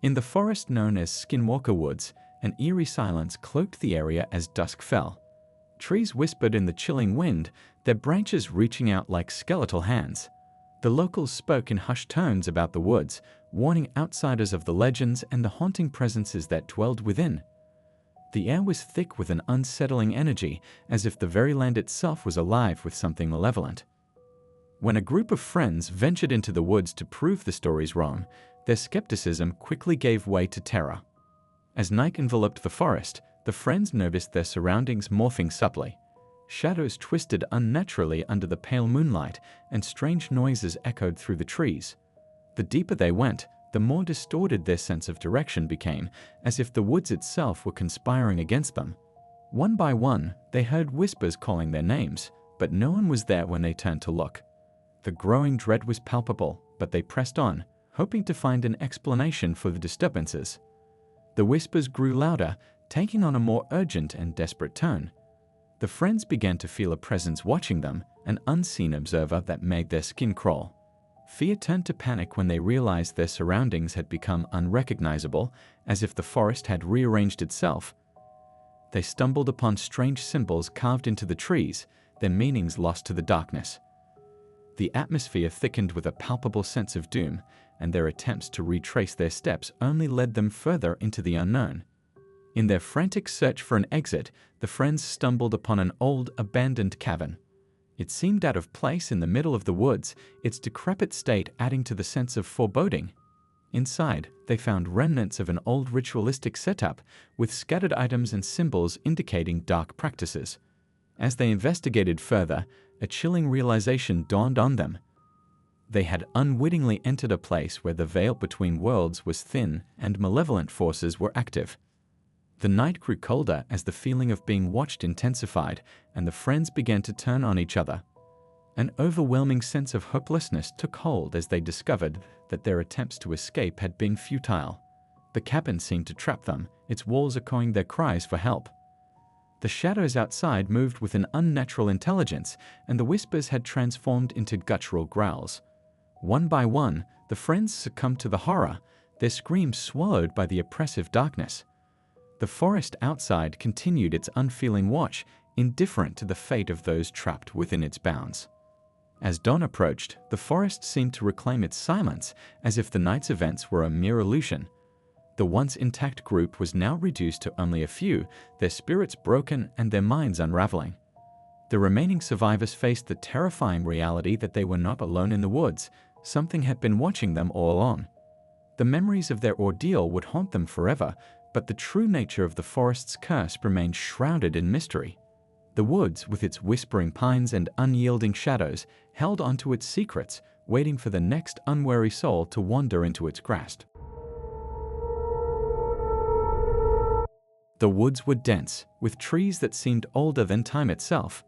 In the forest known as Skinwalker Woods, an eerie silence cloaked the area as dusk fell. Trees whispered in the chilling wind, their branches reaching out like skeletal hands. The locals spoke in hushed tones about the woods, warning outsiders of the legends and the haunting presences that dwelled within. The air was thick with an unsettling energy, as if the very land itself was alive with something malevolent. When a group of friends ventured into the woods to prove the stories wrong, their skepticism quickly gave way to terror. As night enveloped the forest, the friends noticed their surroundings morphing subtly. Shadows twisted unnaturally under the pale moonlight, and strange noises echoed through the trees. The deeper they went, the more distorted their sense of direction became, as if the woods itself were conspiring against them. One by one, they heard whispers calling their names, but no one was there when they turned to look. The growing dread was palpable, but they pressed on, hoping to find an explanation for the disturbances. The whispers grew louder, taking on a more urgent and desperate tone. The friends began to feel a presence watching them, an unseen observer that made their skin crawl. Fear turned to panic when they realized their surroundings had become unrecognizable, as if the forest had rearranged itself. They stumbled upon strange symbols carved into the trees, their meanings lost to the darkness. The atmosphere thickened with a palpable sense of doom, and their attempts to retrace their steps only led them further into the unknown. In their frantic search for an exit, the friends stumbled upon an old, abandoned cavern. It seemed out of place in the middle of the woods, its decrepit state adding to the sense of foreboding. Inside, they found remnants of an old ritualistic setup, with scattered items and symbols indicating dark practices. As they investigated further, a chilling realization dawned on them. They had unwittingly entered a place where the veil between worlds was thin and malevolent forces were active. The night grew colder as the feeling of being watched intensified, and the friends began to turn on each other. An overwhelming sense of hopelessness took hold as they discovered that their attempts to escape had been futile. The cabin seemed to trap them, its walls echoing their cries for help. The shadows outside moved with an unnatural intelligence, and the whispers had transformed into guttural growls. One by one, the friends succumbed to the horror, their screams swallowed by the oppressive darkness. The forest outside continued its unfeeling watch, indifferent to the fate of those trapped within its bounds. As dawn approached, the forest seemed to reclaim its silence, as if the night's events were a mere illusion. The once intact group was now reduced to only a few, their spirits broken and their minds unraveling. The remaining survivors faced the terrifying reality that they were not alone in the woods. Something had been watching them all along. The memories of their ordeal would haunt them forever, but the true nature of the forest's curse remained shrouded in mystery. The woods, with its whispering pines and unyielding shadows, held onto its secrets, waiting for the next unwary soul to wander into its grasp. The woods were dense, with trees that seemed older than time itself.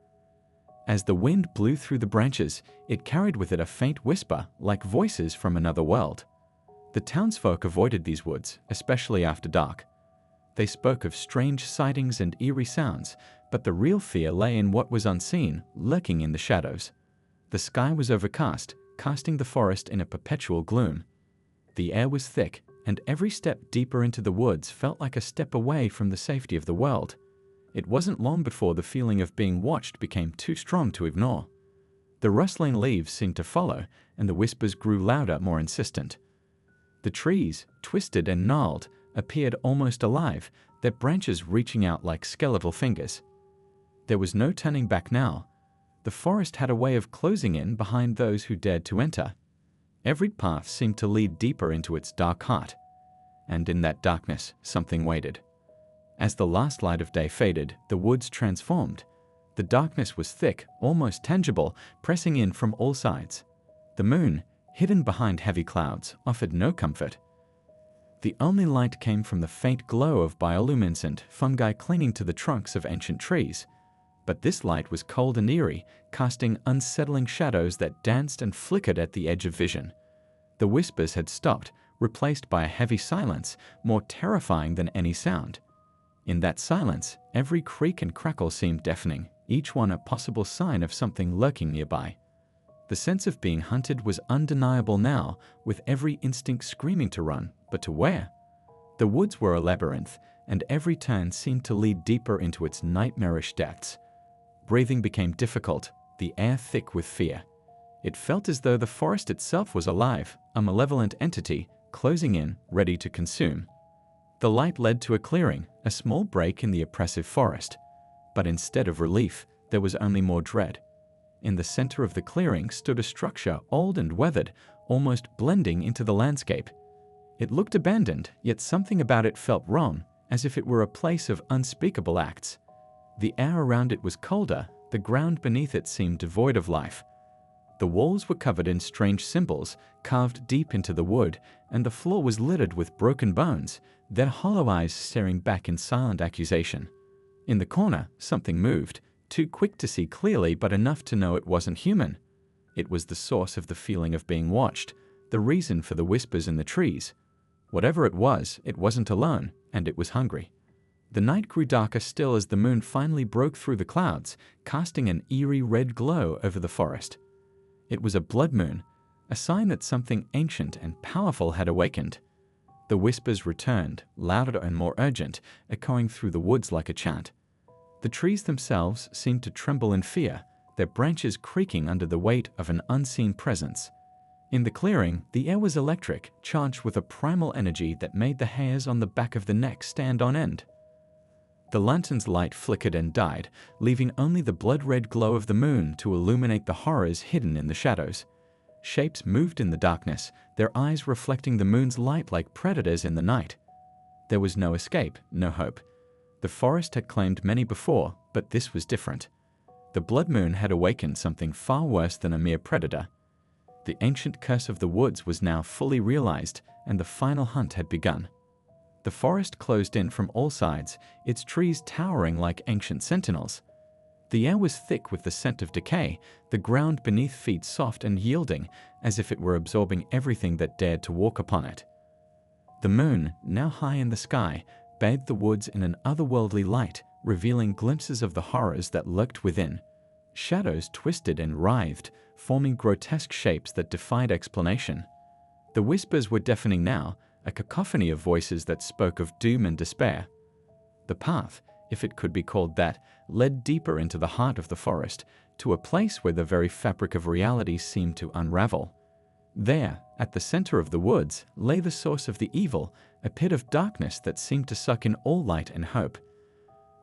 As the wind blew through the branches, it carried with it a faint whisper, like voices from another world. The townsfolk avoided these woods, especially after dark. They spoke of strange sightings and eerie sounds, but the real fear lay in what was unseen, lurking in the shadows. The sky was overcast, casting the forest in a perpetual gloom. The air was thick, and every step deeper into the woods felt like a step away from the safety of the world. It wasn't long before the feeling of being watched became too strong to ignore. The rustling leaves seemed to follow, and the whispers grew louder, more insistent. The trees, twisted and gnarled, appeared almost alive, their branches reaching out like skeletal fingers. There was no turning back now. The forest had a way of closing in behind those who dared to enter. Every path seemed to lead deeper into its dark heart. And in that darkness, something waited. As the last light of day faded, the woods transformed. The darkness was thick, almost tangible, pressing in from all sides. The moon, hidden behind heavy clouds, offered no comfort. The only light came from the faint glow of bioluminescent fungi clinging to the trunks of ancient trees. But this light was cold and eerie, casting unsettling shadows that danced and flickered at the edge of vision. The whispers had stopped, replaced by a heavy silence, more terrifying than any sound. In that silence, every creak and crackle seemed deafening, each one a possible sign of something lurking nearby. The sense of being hunted was undeniable now, with every instinct screaming to run, but to where? The woods were a labyrinth, and every turn seemed to lead deeper into its nightmarish depths. Breathing became difficult, the air thick with fear. It felt as though the forest itself was alive, a malevolent entity, closing in, ready to consume. The light led to a clearing, a small break in the oppressive forest. But instead of relief, there was only more dread. In the center of the clearing stood a structure old and weathered, almost blending into the landscape. It looked abandoned, yet something about it felt wrong, as if it were a place of unspeakable acts. The air around it was colder, the ground beneath it seemed devoid of life. The walls were covered in strange symbols, carved deep into the wood, and the floor was littered with broken bones, their hollow eyes staring back in silent accusation. In the corner, something moved, too quick to see clearly but enough to know it wasn't human. It was the source of the feeling of being watched, the reason for the whispers in the trees. Whatever it wasn't alone, and it was hungry. The night grew darker still as the moon finally broke through the clouds, casting an eerie red glow over the forest. It was a blood moon, a sign that something ancient and powerful had awakened. The whispers returned, louder and more urgent, echoing through the woods like a chant. The trees themselves seemed to tremble in fear, their branches creaking under the weight of an unseen presence. In the clearing, the air was electric, charged with a primal energy that made the hairs on the back of the neck stand on end. The lantern's light flickered and died, leaving only the blood-red glow of the moon to illuminate the horrors hidden in the shadows. Shapes moved in the darkness, their eyes reflecting the moon's light like predators in the night. There was no escape, no hope. The forest had claimed many before, but this was different. The blood moon had awakened something far worse than a mere predator. The ancient curse of the woods was now fully realized, and the final hunt had begun. The forest closed in from all sides, its trees towering like ancient sentinels. The air was thick with the scent of decay, the ground beneath feet soft and yielding, as if it were absorbing everything that dared to walk upon it. The moon, now high in the sky, bathed the woods in an otherworldly light, revealing glimpses of the horrors that lurked within. Shadows twisted and writhed, forming grotesque shapes that defied explanation. The whispers were deafening now, a cacophony of voices that spoke of doom and despair. The path, if it could be called that, led deeper into the heart of the forest, to a place where the very fabric of reality seemed to unravel. There, at the center of the woods, lay the source of the evil, a pit of darkness that seemed to suck in all light and hope.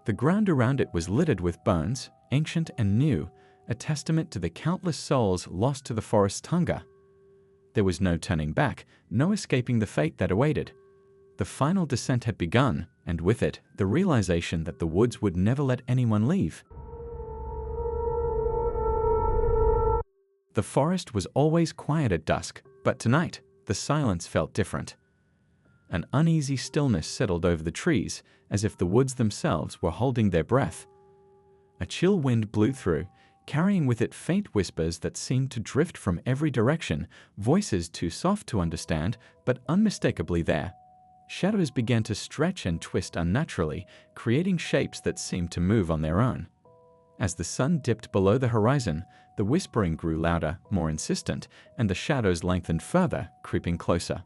The ground around it was littered with bones, ancient and new, a testament to the countless souls lost to the forest's hunger. There was no turning back, no escaping the fate that awaited. The final descent had begun, and with it, the realization that the woods would never let anyone leave. The forest was always quiet at dusk, but tonight, the silence felt different. An uneasy stillness settled over the trees, as if the woods themselves were holding their breath. A chill wind blew through, carrying with it faint whispers that seemed to drift from every direction, voices too soft to understand, but unmistakably there. Shadows began to stretch and twist unnaturally, creating shapes that seemed to move on their own. As the sun dipped below the horizon, the whispering grew louder, more insistent, and the shadows lengthened further, creeping closer.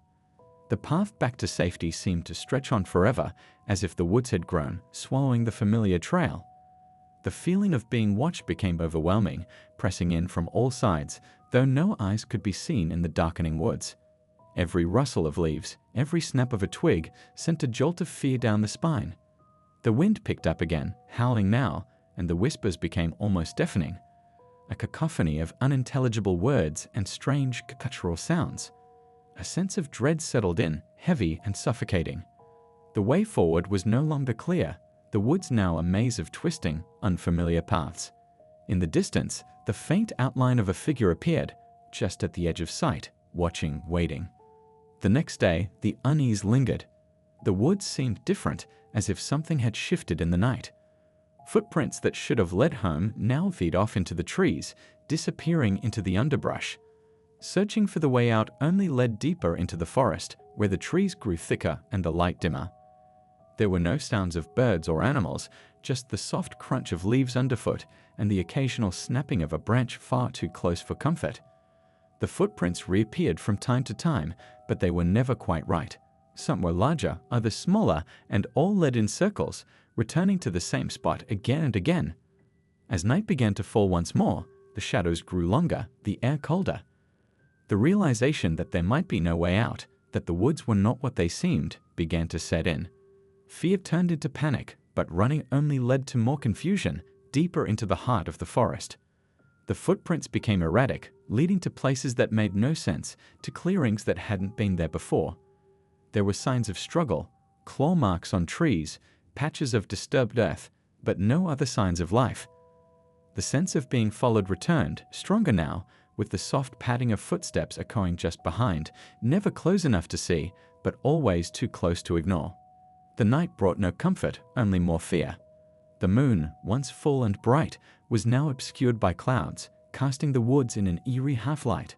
The path back to safety seemed to stretch on forever, as if the woods had grown, swallowing the familiar trail. The feeling of being watched became overwhelming, pressing in from all sides, though no eyes could be seen in the darkening woods. Every rustle of leaves, every snap of a twig sent a jolt of fear down the spine. The wind picked up again, howling now, and the whispers became almost deafening. A cacophony of unintelligible words and strange guttural sounds. A sense of dread settled in, heavy and suffocating. The way forward was no longer clear, the woods now a maze of twisting, unfamiliar paths. In the distance, the faint outline of a figure appeared, just at the edge of sight, watching, waiting. The next day, the unease lingered. The woods seemed different, as if something had shifted in the night. Footprints that should have led home now veered off into the trees, disappearing into the underbrush. Searching for the way out only led deeper into the forest, where the trees grew thicker and the light dimmer. There were no sounds of birds or animals, just the soft crunch of leaves underfoot and the occasional snapping of a branch far too close for comfort. The footprints reappeared from time to time, but they were never quite right. Some were larger, others smaller, and all led in circles, returning to the same spot again and again. As night began to fall once more, the shadows grew longer, the air colder. The realization that there might be no way out, that the woods were not what they seemed, began to set in. Fear turned into panic, but running only led to more confusion, deeper into the heart of the forest. The footprints became erratic, leading to places that made no sense, to clearings that hadn't been there before. There were signs of struggle, claw marks on trees, patches of disturbed earth, but no other signs of life. The sense of being followed returned, stronger now, with the soft padding of footsteps echoing just behind, never close enough to see, but always too close to ignore. The night brought no comfort, only more fear. The moon, once full and bright, was now obscured by clouds, casting the woods in an eerie half-light.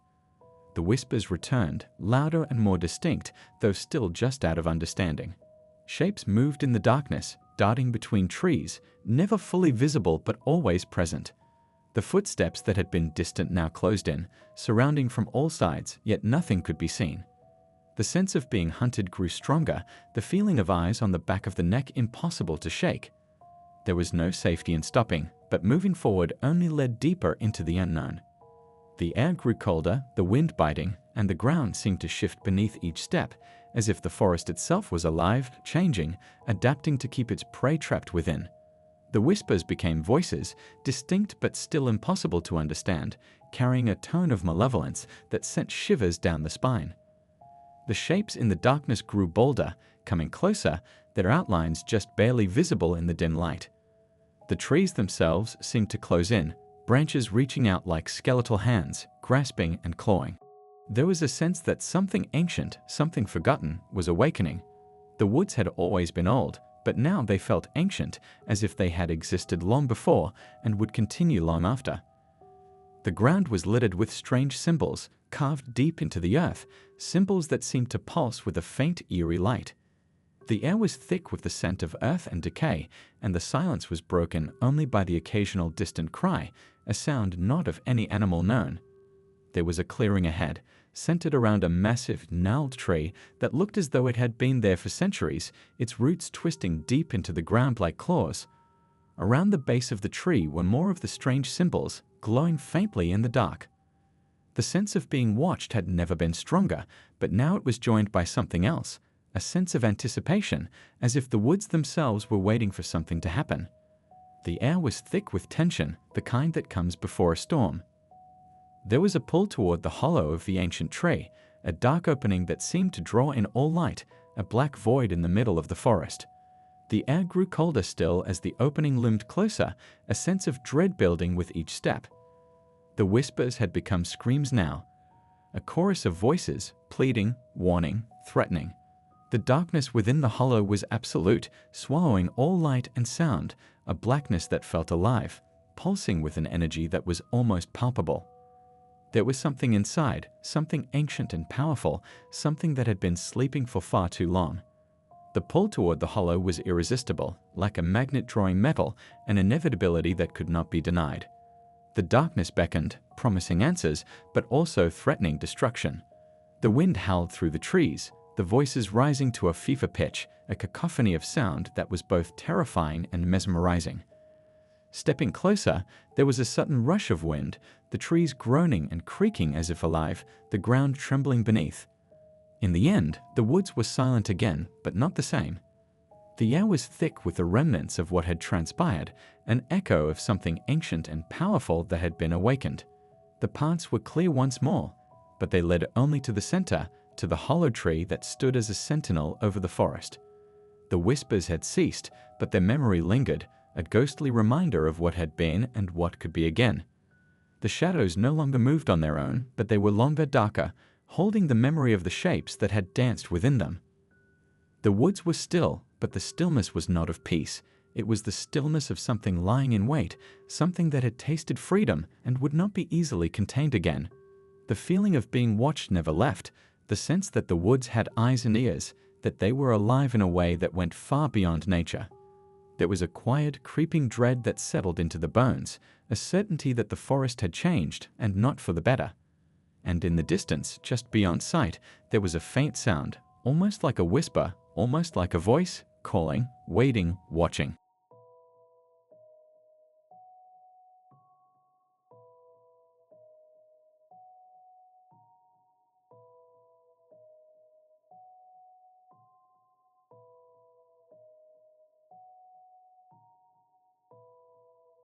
The whispers returned, louder and more distinct, though still just out of understanding. Shapes moved in the darkness, darting between trees, never fully visible but always present. The footsteps that had been distant now closed in, surrounding from all sides, yet nothing could be seen. The sense of being hunted grew stronger, the feeling of eyes on the back of the neck impossible to shake. There was no safety in stopping, but moving forward only led deeper into the unknown. The air grew colder, the wind biting, and the ground seemed to shift beneath each step, as if the forest itself was alive, changing, adapting to keep its prey trapped within. The whispers became voices, distinct but still impossible to understand, carrying a tone of malevolence that sent shivers down the spine. The shapes in the darkness grew bolder, coming closer, their outlines just barely visible in the dim light. The trees themselves seemed to close in, branches reaching out like skeletal hands, grasping and clawing. There was a sense that something ancient, something forgotten, was awakening. The woods had always been old, but now they felt ancient, as if they had existed long before and would continue long after. The ground was littered with strange symbols, carved deep into the earth, symbols that seemed to pulse with a faint, eerie light. The air was thick with the scent of earth and decay, and the silence was broken only by the occasional distant cry, a sound not of any animal known. There was a clearing ahead, centered around a massive, gnarled tree that looked as though it had been there for centuries, its roots twisting deep into the ground like claws. Around the base of the tree were more of the strange symbols, glowing faintly in the dark. The sense of being watched had never been stronger, but now it was joined by something else, a sense of anticipation, as if the woods themselves were waiting for something to happen. The air was thick with tension, the kind that comes before a storm. There was a pull toward the hollow of the ancient tree, a dark opening that seemed to draw in all light, a black void in the middle of the forest. The air grew colder still as the opening loomed closer, a sense of dread building with each step. The whispers had become screams now, a chorus of voices, pleading, warning, threatening. The darkness within the hollow was absolute, swallowing all light and sound, a blackness that felt alive, pulsing with an energy that was almost palpable. There was something inside, something ancient and powerful, something that had been sleeping for far too long. The pull toward the hollow was irresistible, like a magnet drawing metal, an inevitability that could not be denied. The darkness beckoned, promising answers, but also threatening destruction. The wind howled through the trees, the voices rising to a fever pitch, a cacophony of sound that was both terrifying and mesmerizing. Stepping closer, there was a sudden rush of wind, the trees groaning and creaking as if alive, the ground trembling beneath. In the end, the woods were silent again, but not the same. The air was thick with the remnants of what had transpired, an echo of something ancient and powerful that had been awakened. The paths were clear once more, but they led only to the center, to the hollow tree that stood as a sentinel over the forest. The whispers had ceased, but their memory lingered, a ghostly reminder of what had been and what could be again. The shadows no longer moved on their own, but they were longer, darker, holding the memory of the shapes that had danced within them. The woods were still, but the stillness was not of peace. It was the stillness of something lying in wait, something that had tasted freedom and would not be easily contained again. The feeling of being watched never left, the sense that the woods had eyes and ears, that they were alive in a way that went far beyond nature. There was a quiet, creeping dread that settled into the bones, a certainty that the forest had changed, and not for the better. And in the distance, just beyond sight, there was a faint sound, almost like a whisper, almost like a voice, calling, waiting, watching.